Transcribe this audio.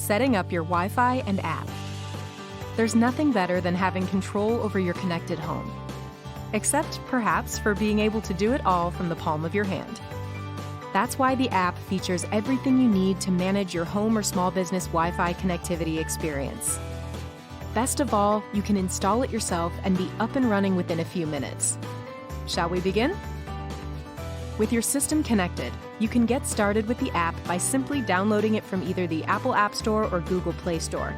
setting up your Wi-Fi and app. There's nothing better than having control over your connected home, except perhaps for being able to do it all from the palm of your hand. That's why the app features everything you need to manage your home or small business Wi-Fi connectivity experience. Best of all, you can install it yourself and be up and running within a few minutes. Shall we begin? With your system connected, you can get started with the app by simply downloading it from either the Apple App Store or Google Play Store.